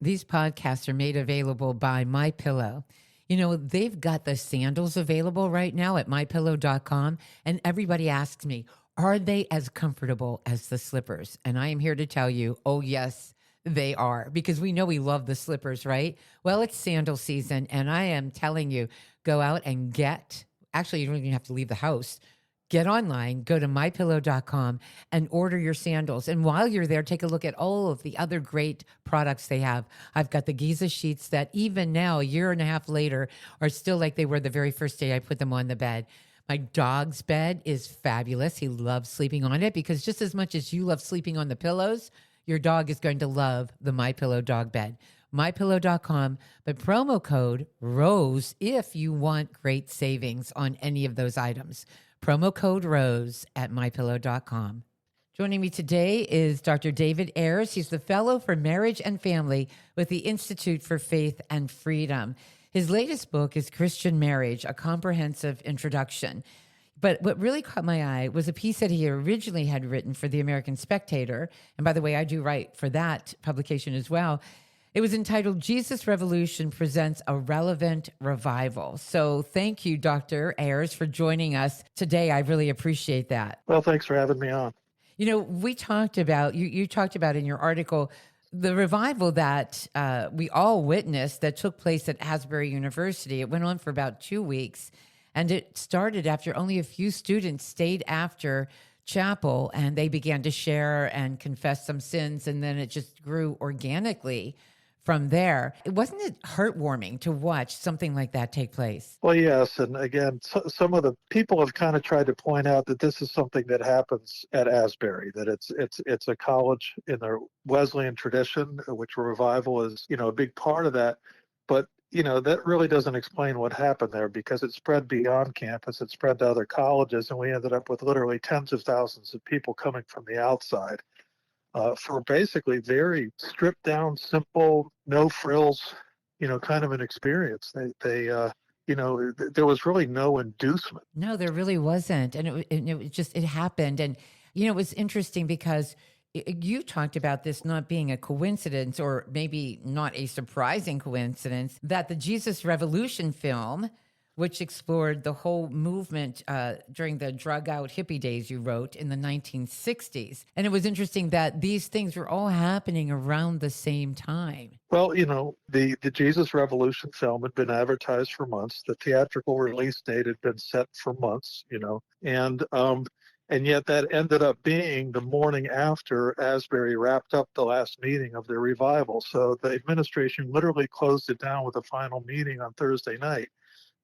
These podcasts are made available by My Pillow. You know, they've got the sandals available right now at mypillow.com, and everybody asks me, are they as comfortable as the slippers? And I am here to tell you, oh yes, they are, because we know we love the slippers, right? Well, it's sandal season, and I am telling you, go out and actually, you don't even have to leave the house. Get online, go to mypillow.com and order your sandals. And while you're there, take a look at all of the other great products they have. I've got the Giza sheets that even now, a year and a half later, are still like they were the very first day I put them on the bed. My dog's bed is fabulous. He loves sleeping on it because just as much as you love sleeping on the pillows, your dog is going to love the My Pillow dog bed. mypillow.com, but promo code ROSE if you want great savings on any of those items. Promo code ROSE at mypillow.com. Joining me today is Dr. David Ayers. He's the fellow for marriage and family with the Institute for Faith and Freedom. His latest book is Christian Marriage, a comprehensive introduction. But what really caught my eye was a piece that he originally had written for the American Spectator. And by the way, I do write for that publication as well. It was entitled Jesus Revolution Presents a Relevant Revival. So thank you, Dr. Ayers, for joining us today. I really appreciate that. Well, thanks for having me on. You know, we talked about, you talked about in your article, the revival that we all witnessed that took place at Asbury University. It went on for about 2 weeks, and it started after only a few students stayed after chapel, and they began to share and confess some sins, and then it just grew organically from there. Wasn't it heartwarming to watch something like that take place? Well, yes, and again, some of the people have kind of tried to point out that this is something that happens at Asbury, that it's a college in the Wesleyan tradition, which revival is, a big part of that. But that really doesn't explain what happened there, because it spread beyond campus, it spread to other colleges, and we ended up with literally tens of thousands of people coming from the outside. For basically very stripped down, simple, no frills, kind of an experience. There was really no inducement. No, there really wasn't. And it was just, it happened. And, it was interesting because you talked about this not being a coincidence, or maybe not a surprising coincidence, that the Jesus Revolution film, which explored the whole movement during the drug out hippie days you wrote in the 1960s. And it was interesting that these things were all happening around the same time. Well, the Jesus Revolution film had been advertised for months. The theatrical release date had been set for months, and yet that ended up being the morning after Asbury wrapped up the last meeting of their revival. So the administration literally closed it down with a final meeting on Thursday night.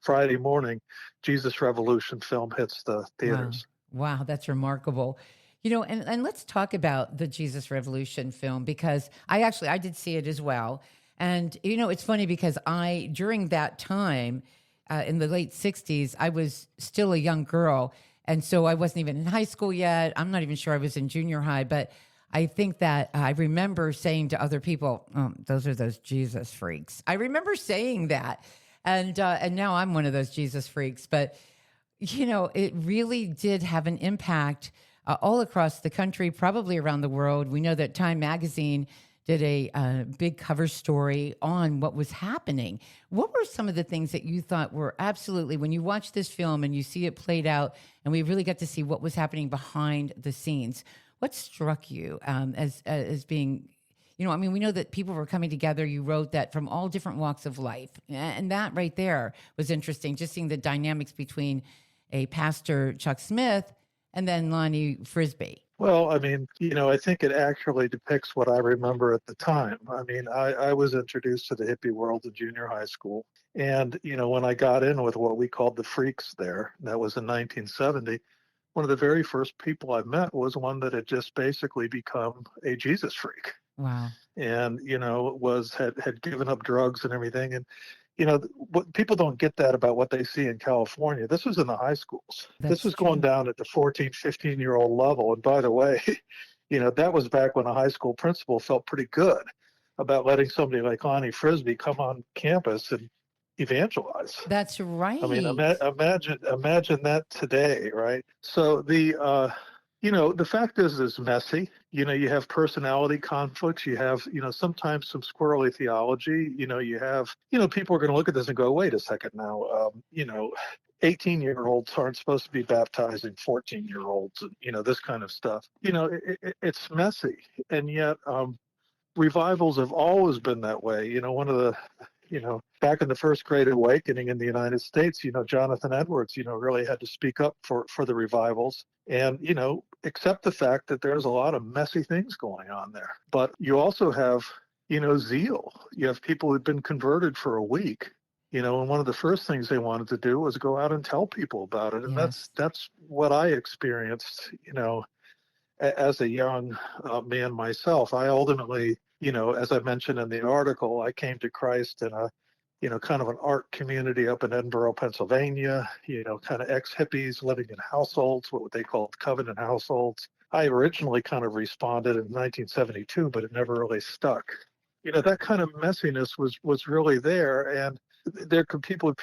Friday morning, Jesus Revolution film hits the theaters. Wow, that's remarkable. And let's talk about the Jesus Revolution film, because I did see it as well. And, it's funny because during that time, in the late 60s, I was still a young girl. And so I wasn't even in high school yet. I'm not even sure I was in junior high, but I think that I remember saying to other people, oh, those are those Jesus freaks. I remember saying that. And now I'm one of those Jesus freaks. But, it really did have an impact all across the country, probably around the world. We know that Time Magazine did a big cover story on what was happening. What were some of the things that you thought were absolutely, when you watch this film and you see it played out, and we really got to see what was happening behind the scenes, what struck you as being... we know that people were coming together. You wrote that from all different walks of life. And that right there was interesting, just seeing the dynamics between a pastor, Chuck Smith, and then Lonnie Frisbee. Well, I think it actually depicts what I remember at the time. I was introduced to the hippie world in junior high school. And, when I got in with what we called the freaks there, that was in 1970, one of the very first people I met was one that had just basically become a Jesus freak. Wow. And, had given up drugs and everything. And, what people don't get that about what they see in California. This was in the high schools. This was going down at the 14, 15-year-old level. And by the way, that was back when a high school principal felt pretty good about letting somebody like Lonnie Frisbee come on campus and evangelize. That's right. Imagine that today, right? So The fact is it's messy. You have personality conflicts. You have, sometimes some squirrely theology. You have, people are going to look at this and go, wait a second now, 18-year-olds aren't supposed to be baptizing 14-year-olds, and, this kind of stuff. It's messy. And yet, revivals have always been that way. One of the, back in the First Great Awakening in the United States, Jonathan Edwards, really had to speak up for the revivals and, accept the fact that there's a lot of messy things going on there. But you also have, zeal. You have people who've been converted for a week, and one of the first things they wanted to do was go out and tell people about it. And Yes. that's what I experienced, as a young man myself. I ultimately, as I mentioned in the article, I came to Christ in a, kind of an art community up in Edinburgh, Pennsylvania, kind of ex-hippies living in households, what they called covenant households. I originally kind of responded in 1972, but it never really stuck. That kind of messiness was really there. And there could people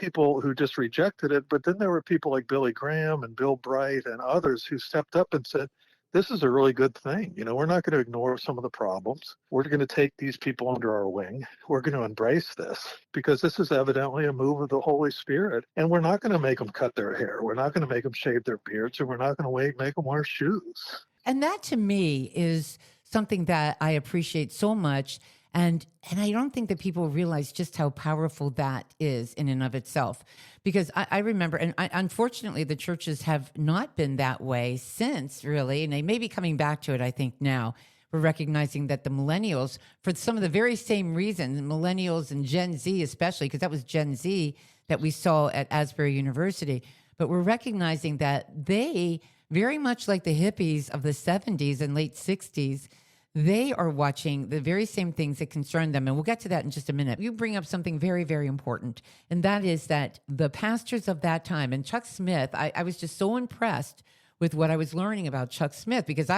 who just rejected it, but then there were people like Billy Graham and Bill Bright and others who stepped up and said, this is a really good thing. We're not going to ignore some of the problems. We're going to take these people under our wing. We're going to embrace this because this is evidently a move of the Holy Spirit. And we're not going to make them cut their hair. We're not going to make them shave their beards, and we're not going to make them wear shoes. And that to me is something that I appreciate so much. And I don't think that people realize just how powerful that is in and of itself. Because I remember, and unfortunately, the churches have not been that way since, really. And they may be coming back to it, I think, now. We're recognizing that the millennials, for some of the very same reasons, millennials and Gen Z especially, because that was Gen Z that we saw at Asbury University, but we're recognizing that they, very much like the hippies of the 70s and late 60s, they are watching the very same things that concern them. And we'll get to that in just a minute. You bring up something very, very important. And that is that the pastors of that time, and Chuck Smith, I was just so impressed with what I was learning about Chuck Smith, because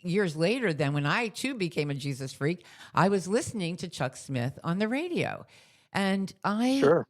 years later then, when I too became a Jesus freak, I was listening to Chuck Smith on the radio. And Sure.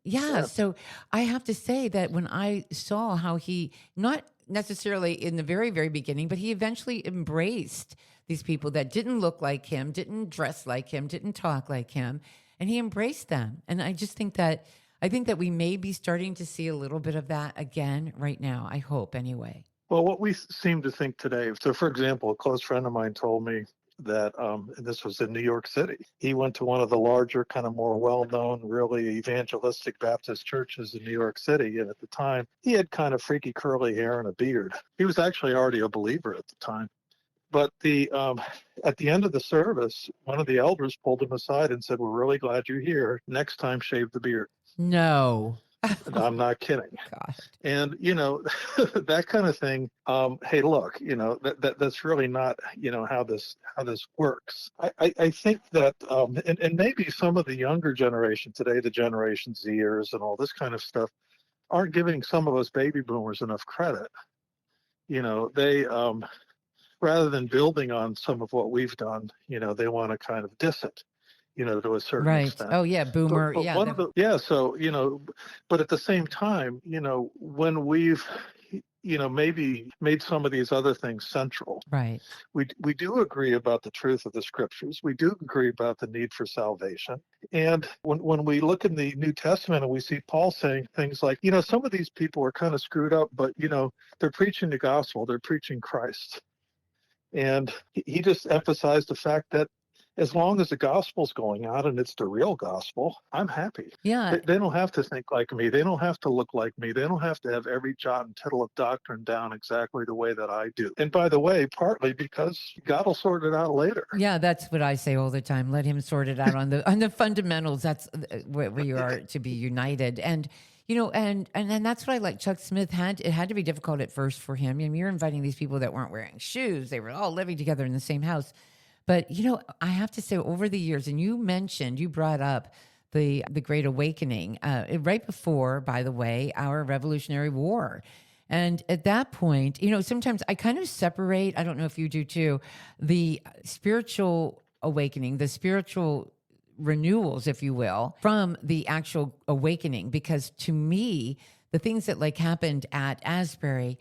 So I have to say that when I saw how he, not necessarily in the very, very beginning, but he eventually embraced these people that didn't look like him, didn't dress like him, didn't talk like him, and he embraced them. And I think that we may be starting to see a little bit of that again right now. I hope, anyway. Well, what we seem to think today, so for example, a close friend of mine told me that, and this was in New York City, he went to one of the larger, kind of more well-known, really evangelistic Baptist churches in New York City. And at the time, he had kind of freaky curly hair and a beard. He was actually already a believer at the time. But at the end of the service, one of the elders pulled him aside and said, "We're really glad you're here. Next time, shave the beard." No. And I'm not kidding. God. And, that kind of thing. Hey, look, that's really not, how this works. I think that, and maybe some of the younger generation today, the Generation Zers and all this kind of stuff, aren't giving some of us baby boomers enough credit. They, rather than building on some of what we've done, they want to kind of diss it, to a certain extent. Oh, yeah, boomer. But so, but at the same time, when we've, maybe made some of these other things central, right. We do agree about the truth of the scriptures. We do agree about the need for salvation. And when we look in the New Testament and we see Paul saying things like, some of these people are kind of screwed up, but, they're preaching the gospel, they're preaching Christ. And he just emphasized the fact that as long as the gospel's going out and it's the real gospel, I'm happy. Yeah. They don't have to think like me. They don't have to look like me. They don't have to have every jot and tittle of doctrine down exactly the way that I do. And by the way, partly because God will sort it out later. Yeah, that's what I say all the time. Let him sort it out on the fundamentals. That's where you are to be united. And and that's what I like. Chuck Smith it had to be difficult at first for him. You're inviting these people that weren't wearing shoes. They were all living together in the same house. But, I have to say over the years, and you brought up the Great Awakening right before, by the way, our Revolutionary War. And at that point, sometimes I kind of separate, I don't know if you do too, the spiritual awakening, the spiritual renewals, if you will, from the actual awakening. Because to me, the things that happened at Asbury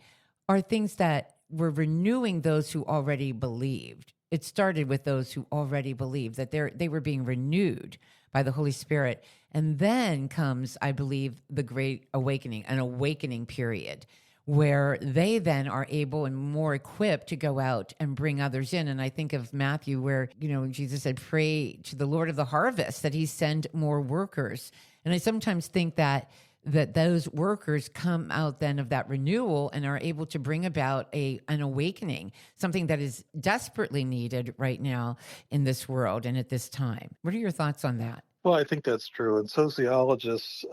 are things that we're renewing those who already believed. It started with those who already believed that they were being renewed by the Holy Spirit. And then comes, I believe, the Great Awakening, an awakening period where they then are able and more equipped to go out and bring others in. And I think of Matthew where, Jesus said, pray to the Lord of the harvest that he send more workers. And I sometimes think that those workers come out then of that renewal and are able to bring about an awakening, something that is desperately needed right now in this world and at this time. What are your thoughts on that? Well, I think that's true. And sociologists,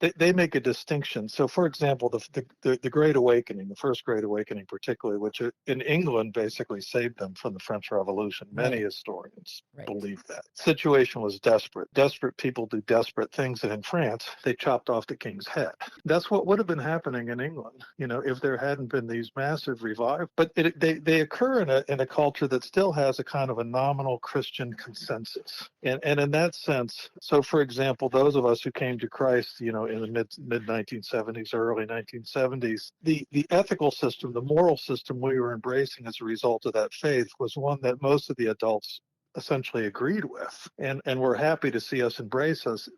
they make a distinction. So, for example, the Great Awakening, the First Great Awakening particularly, which in England basically saved them from the French Revolution. Many Right. historians Right. believe that. Situation was desperate. Desperate people do desperate things. And in France, they chopped off the king's head. That's what would have been happening in England, if there hadn't been these massive revivals. But they occur in a culture that still has a kind of a nominal Christian consensus. And in that sense, so, for example, those of us who came to Christ, in the mid 1970s, early 1970s, the ethical system, the moral system we were embracing as a result of that faith was one that most of the adults essentially agreed with, and were happy to see us embrace us,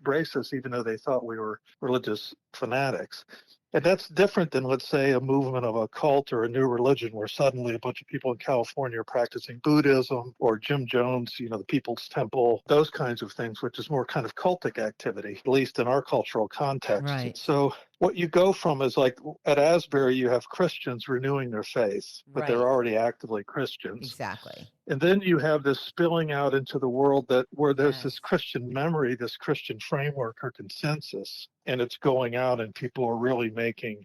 even though they thought we were religious fanatics. And that's different than, let's say, a movement of a cult or a new religion where suddenly a bunch of people in California are practicing Buddhism, or Jim Jones, the People's Temple, those kinds of things, which is more kind of cultic activity, at least in our cultural context. Right. So what you go from is like at Asbury, you have Christians renewing their faith, but they're Right. already actively Christians. Exactly. And then you have this spilling out into the world where there's Yes. this Christian memory, this Christian framework or consensus, and it's going out, and people are really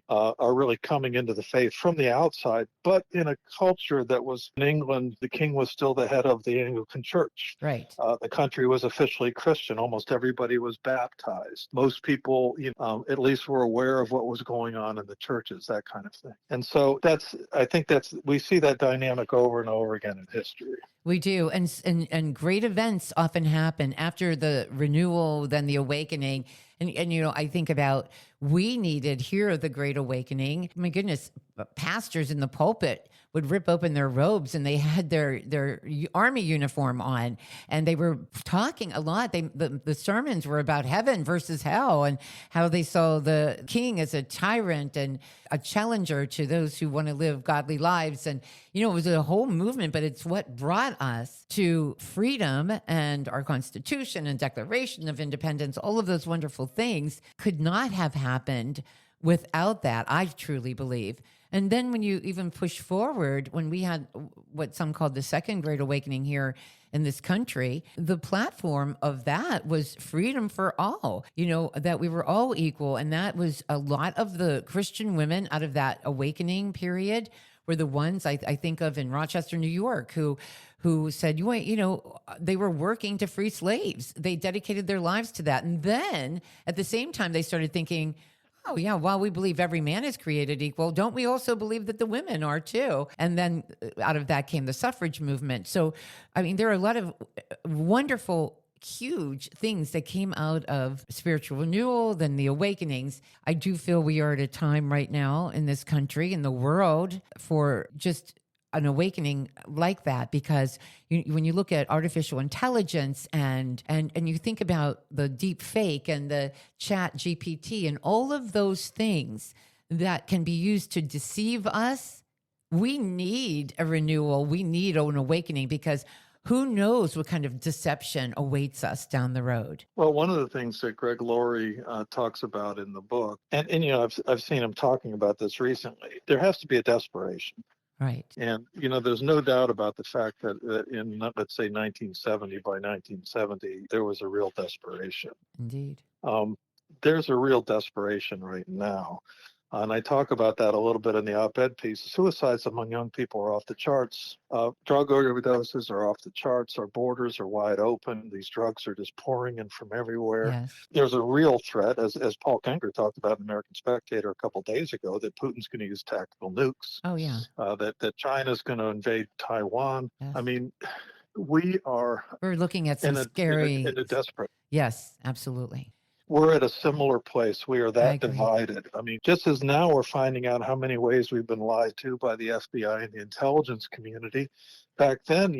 are really coming into the faith from the outside. But in a culture that was in England, the king was still the head of the Anglican Church. Right. The country was officially Christian. Almost everybody was baptized. Most people, at least were aware of what was going on in the churches, that kind of thing. And so I think we see that dynamic over and over again in history. We do. And great events often happen after the renewal, then the awakening. And I think about, we needed here the Great Awakening. My goodness, pastors in the pulpit would rip open their robes and they had their army uniform on, and they were talking a lot. The sermons were about heaven versus hell, and how they saw the king as a tyrant and a challenger to those who want to live godly lives. And it was a whole movement, but it's what brought us to freedom and our Constitution and Declaration of Independence. All of those wonderful things could not have happened without that, I truly believe. And then when you even push forward, when we had what some called the Second Great Awakening here in this country, the platform of that was freedom for all, that we were all equal. And that was a lot of the Christian women out of that awakening period were the ones I think of in Rochester, New York, who said, they were working to free slaves. They dedicated their lives to that. And then at the same time, they started thinking, oh, yeah, while we believe every man is created equal, don't we also believe that the women are too? And then out of that came the suffrage movement. So, there are a lot of wonderful, huge things that came out of spiritual renewal, then the awakenings. I do feel we are at a time right now in this country, in the world, for just an awakening like that, because when you look at artificial intelligence and you think about the deep fake and the chat GPT and all of those things that can be used to deceive us, we need a renewal. We need an awakening, because who knows what kind of deception awaits us down the road. Well, one of the things that Greg Laurie talks about in the book, and I've seen him talking about this recently, there has to be a desperation. Right. And, there's no doubt about the fact that in, let's say, 1970, by 1970, there was a real desperation. Indeed. There's a real desperation right now. And I talk about that a little bit in the op-ed piece. Suicides among young people are off the charts. Drug overdoses are off the charts. Our borders are wide open. These drugs are just pouring in from everywhere. Yes. There's a real threat, as Paul Kenger talked about in American Spectator a couple of days ago, that Putin's going to use tactical nukes. Oh, yeah. That China's going to invade Taiwan. Yes. We're looking at some scary. in a desperate. Yes, absolutely. we're at a similar place. We are I that agree. divided. I mean, just as now we're finding out how many ways we've been lied to by the FBI and the intelligence community. Back then,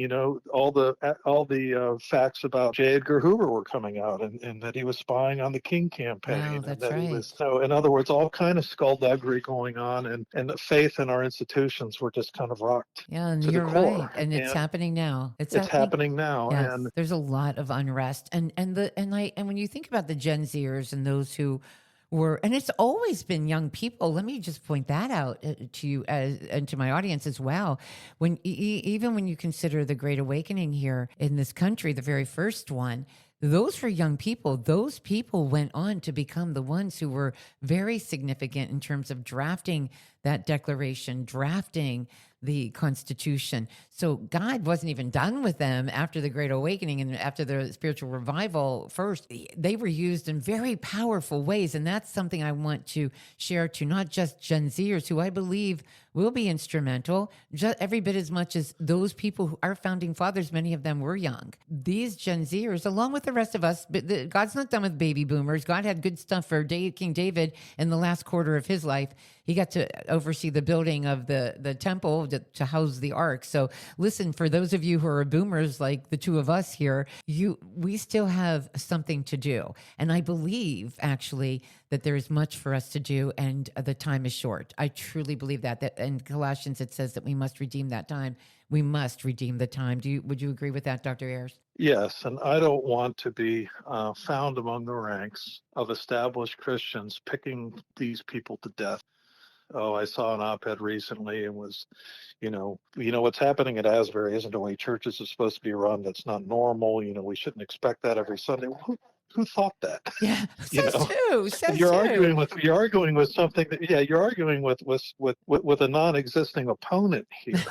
all the facts about J. Edgar Hoover were coming out, and that he was spying on the King Wow, campaign, and that's that he right. was, so in other words, all kind of skullduggery going on, and the faith in our institutions were just kind of rocked Yeah, and to the you're right. core. And it's And happening now. It's it's happening. happening now. Yes, And there's a lot of unrest, and when you think about the Gen Zers and those who were, and it's always been young people. Let me just point that out to you as and to my audience as well. Even when you consider the Great Awakening here in this country, the very first one. Those were young people. Those people went on to become the ones who were very significant in terms of drafting that declaration, drafting the Constitution. So God wasn't even done with them after the Great Awakening and after the spiritual revival. First, they were used in very powerful ways. And that's something I want to share to not just Gen Zers, who I believe will be instrumental, just every bit as much as those people who our founding fathers, many of them were young. These Gen Zers, along with the rest of us, but God's not done with baby boomers. God had good stuff for King David in the last quarter of his life. He got to oversee the building of the temple to house the ark. So listen, for those of you who are boomers like the two of us here, we still have something to do. And I believe actually that there is much for us to do and the time is short. I truly believe that in Colossians it says that we must redeem that time. We must redeem the time. Would you agree with that, Dr. Ayers? yes, and I don't want to be found among the ranks of established Christians picking these people to death. Oh, I saw an op-ed recently and was, what's happening at Asbury isn't the way churches are supposed to be run. That's not normal. We shouldn't expect that every Sunday. Who thought that? Yeah, you says know, who? and Says you're who? arguing with something that, yeah, you're arguing with a non-existing opponent here.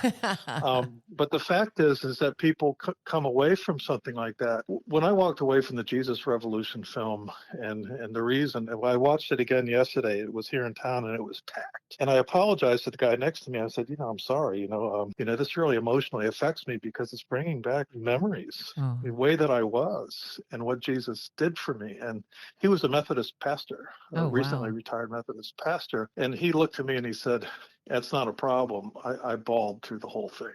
But the fact is that people come away from something like that. When I walked away from the Jesus Revolution film, and the reason I watched it again yesterday, it was here in town and it was packed. And I apologized to the guy next to me. I said, I'm sorry. This really emotionally affects me because it's bringing back memories, Oh, the way that I was and what Jesus did for me. And he was a Methodist pastor, a oh, recently wow. retired Methodist pastor, and he looked at me and he said, that's not a problem. I bawled through the whole thing.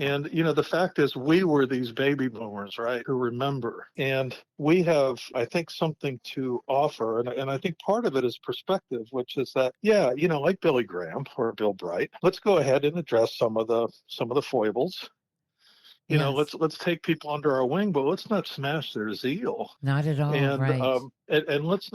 And, the fact is, we were these baby boomers, right, who remember. And we have, I think, something to offer. And I think part of it is perspective, which is that, yeah, like Billy Graham or Bill Bright, let's go ahead and address some of the foibles. Yes, Let's take people under our wing, but let's not smash their zeal. not at all. And Right. let's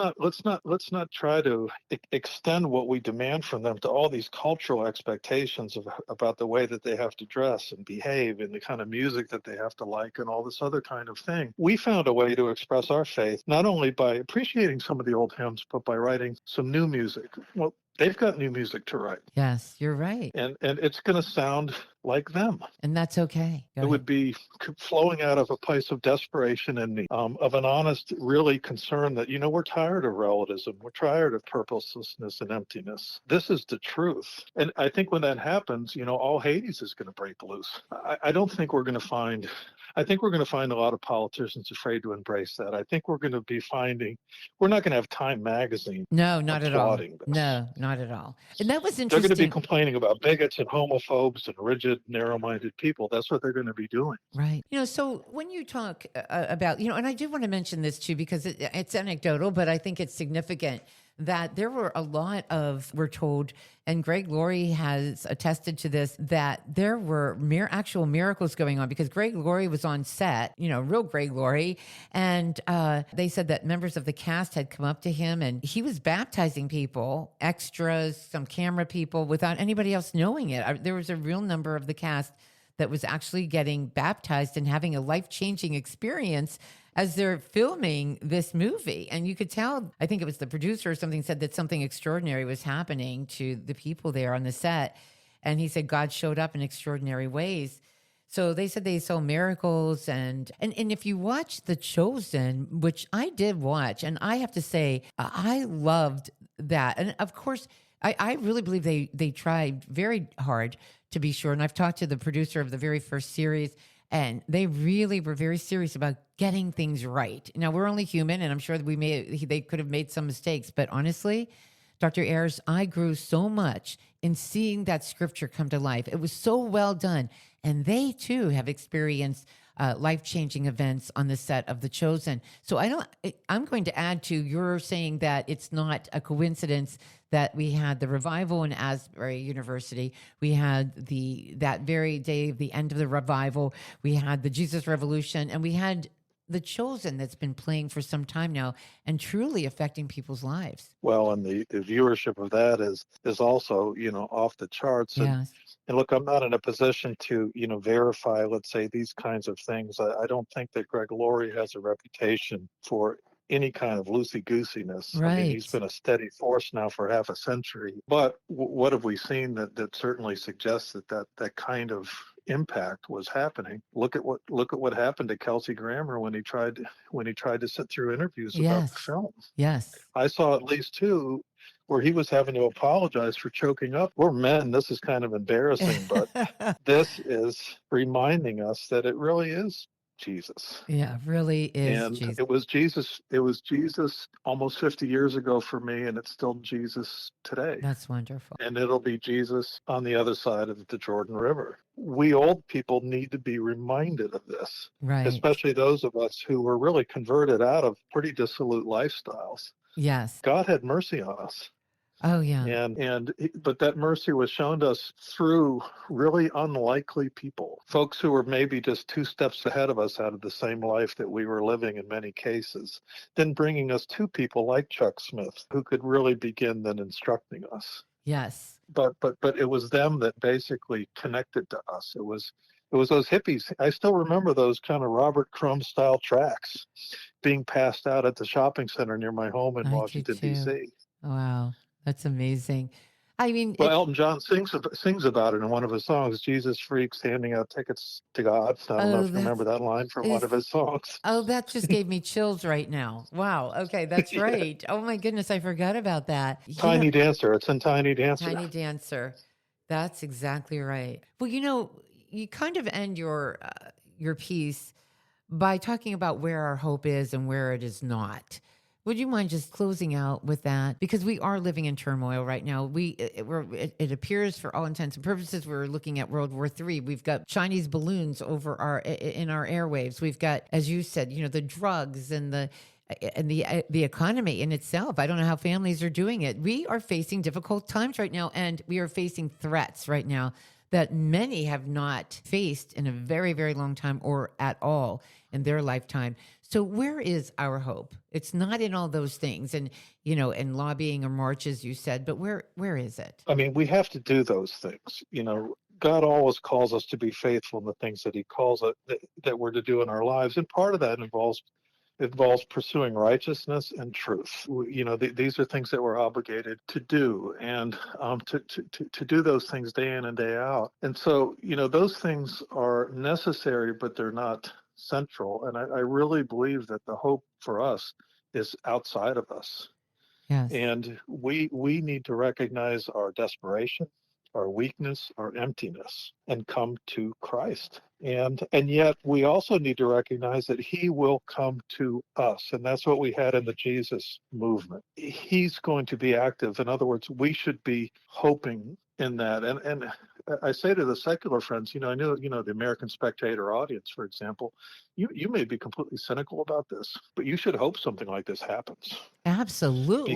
not try to extend what we demand from them to all these cultural expectations about the way that they have to dress and behave and the kind of music that they have to like and all this other kind of thing. We found a way to express our faith not only by appreciating some of the old hymns, but by writing some new music. Well, they've got new music to write, Yes, you're right. and it's going to sound like them. And that's okay. Go It ahead. would be flowing out of a place of desperation and need, of an honest, really concern that, we're tired of relativism. We're tired of purposelessness and emptiness. This is the truth. And I think when that happens, all Hades is going to break loose. I don't think we're going to find, I think we're going to find a lot of politicians afraid to embrace that. I think we're going to be finding, we're not going to have Time magazine No, not at all. applauding this. No, not at all. And that was They're going to be interesting. complaining about bigots and homophobes and rigid, narrow-minded people. That's what they're going to be doing. Right. So when you talk about, and I do want to mention this too, because it's anecdotal, but I think it's significant that there were a lot of, we're told, and Greg Laurie has attested to this, that there were actual miracles going on because Greg Laurie was on set, real Greg Laurie. And they said that members of the cast had come up to him and he was baptizing people, extras, some camera people, without anybody else knowing it. There was a real number of the cast that was actually getting baptized and having a life-changing experience as they're filming this movie. And you could tell, I think it was the producer or something said that something extraordinary was happening to the people there on the set. And he said God showed up in extraordinary ways. So they said they saw miracles and if you watch The Chosen, which I did watch, and I have to say, I loved that. And of course, I really believe they tried very hard to be sure. And I've talked to the producer of the very first series, and they really were very serious about getting things right. Now we're only human, and I'm sure that they could have made some mistakes, but honestly, Dr. Ayers, I grew so much in seeing that scripture come to life. It was so well done. And they too have experienced life-changing events on the set of The Chosen. So I'm going to add to your saying that it's not a coincidence that we had the revival in Asbury University. We had that very day of the end of the revival. We had the Jesus Revolution, and we had The Chosen that's been playing for some time now and truly affecting people's lives. Well, and the viewership of that is also, off the charts. Yes. And look, I'm not in a position to, verify, let's say, these kinds of things. I don't think that Greg Laurie has a reputation for any kind of loosey-goosiness. I mean, he's Right. been a steady force now for half a century. But what have we seen that certainly suggests that kind of impact was happening? Look at what happened to Kelsey Grammer when he tried to sit through interviews about the Yes. film. Yes. I saw at least two where he was having to apologize for choking up. We're men. This is kind of embarrassing, but this is reminding us that it really is Jesus. Yeah, really is And Jesus. it was Jesus almost 50 years ago for me, and it's still Jesus today. That's wonderful. And it'll be Jesus on the other side of the Jordan River. We old people need to be reminded of this, Right. especially those of us who were really converted out of pretty dissolute lifestyles. Yes. God had mercy on us. Oh, yeah. But that mercy was shown to us through really unlikely people, folks who were maybe just two steps ahead of us out of the same life that we were living in many cases, then bringing us to people like Chuck Smith, who could really begin then instructing us. Yes. But it was them that basically connected to us. It was those hippies. I still remember those kind of Robert Crumb style tracks being passed out at the shopping center near my home in I do Washington, too. D.C. Wow. That's amazing. I mean, Well, Elton John sings about it in one of his songs, Jesus Freaks handing out tickets to God. I don't know oh, if you remember that line from one of his songs. that just gave me chills right now. Wow. Okay. That's Yeah. right. Oh my goodness. I forgot about that. Tiny Dancer. It's in Tiny Dancer. Tiny Dancer. That's exactly right. Well, you kind of end your piece by talking about where our hope is and where it is not. Would you mind just closing out with that? Because we are living in turmoil right now. It appears, for all intents and purposes, we're looking at World War III. We've got Chinese balloons in our airwaves. We've got, as you said, the drugs and the economy in itself. I don't know how families are doing it. We are facing difficult times right now, and we are facing threats right now that many have not faced in a very, very long time or at all in their lifetime. So where is our hope? It's not in all those things and, in lobbying or marches, you said, but where is it? I mean, we have to do those things. God always calls us to be faithful in the things that he calls it that we're to do in our lives. And part of that involves pursuing righteousness and truth. These are things that we're obligated to do, and to do those things day in and day out. And so, those things are necessary, but they're not central. And I really believe that the hope for us is outside of us. Yes. And we need to recognize our desperation, our weakness, our emptiness, and come to Christ. And yet we also need to recognize that he will come to us. And that's what we had in the Jesus movement. He's going to be active. In other words, we should be hoping in that. And I say to the secular friends, I know, the American Spectator audience, for example, you may be completely cynical about this, but you should hope something like this happens. Absolutely.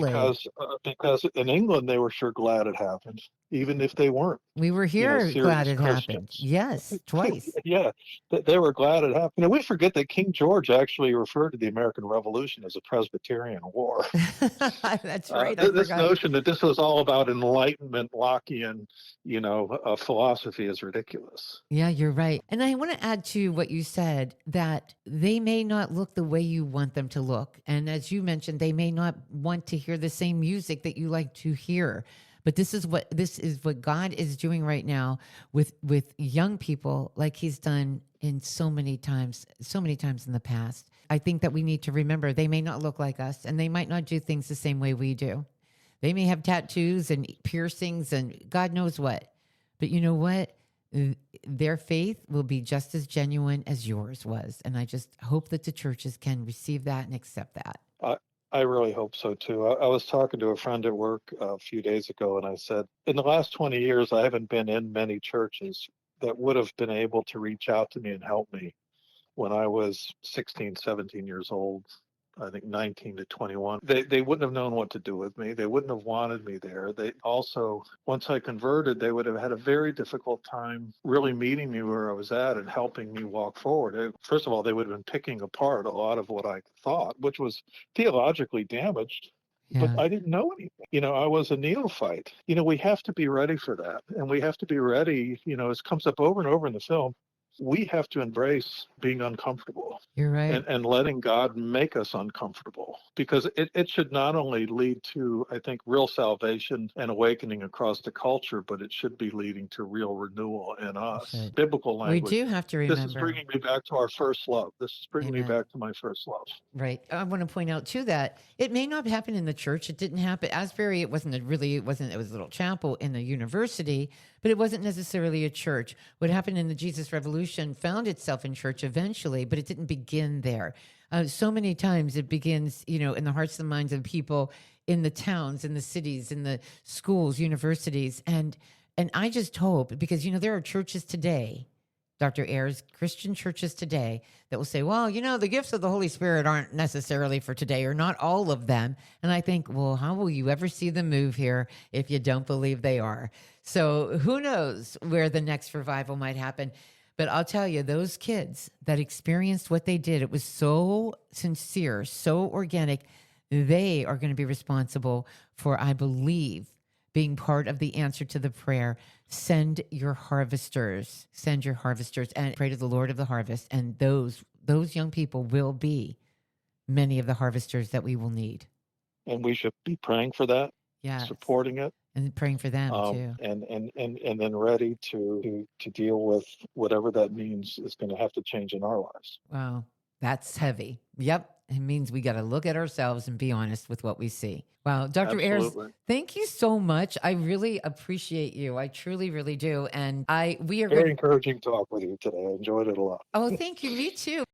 Because in England, they were sure glad it happened, even if they weren't. We were here glad it happened. Christians. Yes, twice. Yeah, they were glad it happened. We forget that King George actually referred to the American Revolution as a Presbyterian war. That's right. This notion that this was all about Enlightenment, Lockean, philosophy is ridiculous. Yeah, you're right. And I want to add to what you said that they may not look the way you want them to look. And as you mentioned, they may not want to hear the same music that you like to hear. But this is what God is doing right now with young people, like he's done in so many times in the past. I think that we need to remember they may not look like us and they might not do things the same way we do. They may have tattoos and piercings and God knows what. But you know what? their faith will be just as genuine as yours was. And I just hope that the churches can receive that and accept that. I, I really hope so too. I was talking to a friend at work a few days ago, and I said, in the last 20 years, I haven't been in many churches that would have been able to reach out to me and help me when I was 16, 17 years old. I think 19 to 21. They wouldn't have known what to do with me. They wouldn't have wanted me there. They also, once I converted, they would have had a very difficult time really meeting me where I was at and helping me walk forward. First of all, they would have been picking apart a lot of what I thought, which was theologically damaged. But Yeah, I didn't know anything. I was a neophyte. We have to be ready for that. And we have to be ready, as comes up over and over in the film, we have to embrace being uncomfortable you're right. and letting God make us uncomfortable, because it should not only lead to, I think, real salvation and awakening across the culture, but it should be leading to real renewal in You us. should. Biblical We language. do have to This is remember. bringing me back to our first love. This is bringing me Amen. back to my first love. Right. I want to point out too that it may not happen in the church. It didn't happen. Asbury, it was a little chapel in the university, but it wasn't necessarily a church. What happened in the Jesus Revolution found itself in church eventually, but it didn't begin there. So many times it begins, in the hearts and minds of people in the towns, in the cities, in the schools, universities. And I just hope, because, there are churches today, Dr. Ayers, Christian churches today that will say, well, the gifts of the Holy Spirit aren't necessarily for today, or not all of them. And I think, well, how will you ever see them move here if you don't believe they are? So who knows where the next revival might happen. But I'll tell you, those kids that experienced what they did, it was so sincere, so organic. They are going to be responsible for, I believe, being part of the answer to the prayer, send your harvesters, and pray to the Lord of the harvest. And those young people will be many of the harvesters that we will need. And we should be praying for that, Yes. supporting it, And praying for them too. and then ready to deal with whatever that means is going to have to change in our lives. Wow. That's heavy. Yep. It means we got to look at ourselves and be honest with what we see. Wow. Dr. Ayers, Absolutely. thank you so much. I really appreciate you. I truly, really do. And we are Very going to. encouraging talk with you today. I enjoyed it a lot. Oh, thank you. Me too.